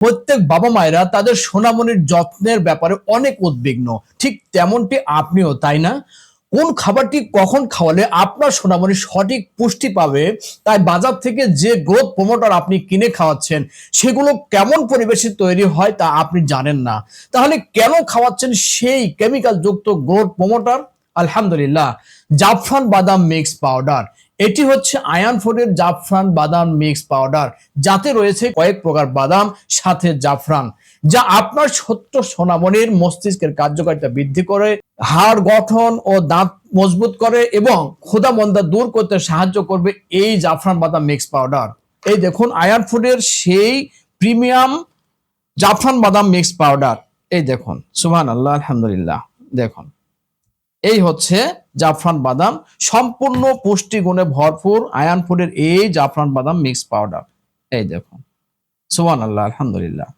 প্রত্যেক বাবা মায়েরা তাদের সোনামণির যত্নের ব্যাপারে অনেক উদ্বিগ্ন, ঠিক তেমনটি আপনিও, তাই না? কোন খাবারটি কখন খাওয়ালে আপনার সোনামণি সঠিক পুষ্টি পাবে, তাই বাজার থেকে যে গ্রোথ প্রমোটার আপনি কিনে খাওয়াচ্ছেন সেগুলো কেমন পরিবেশে তৈরি হয় তা আপনি জানেন না। তাহলে কেন খাওয়াচ্ছেন সেই কেমিক্যাল যুক্ত গ্রোথ প্রমোটার? আলহামদুলিল্লাহ, জাফরান বাদাম মিক্স পাউডার। এটি হচ্ছে আয়ান ফুডের জাফরান বাদাম মিক্স পাউডার, যাতে রয়েছে কয়েক প্রকার বাদাম সাথে জাফরান, যা আপনার ছোট্ট সোনামণির মস্তিষ্কের কার্যকারিতা বৃদ্ধি করে, হাড় গঠন ও দাঁত মজবুত করে এবং ক্ষুধা মন্দা দূর করতে সাহায্য করবে এই জাফরান বাদাম মিক্স পাউডার। এই দেখুন আয়ান ফুডের সেই প্রিমিয়াম জাফরান বাদাম মিক্স পাউডার। এই দেখুন, সুবহানাল্লাহ, আলহামদুলিল্লাহ। দেখুন, এই হচ্ছে জাফরান বাদাম, সম্পূর্ণ পুষ্টিগুণে ভরপুর আয়ান ফুডের এই জাফরান বাদাম মিক্স পাউডার। এই দেখুন, সুবহানাল্লাহ, আলহামদুলিল্লাহ।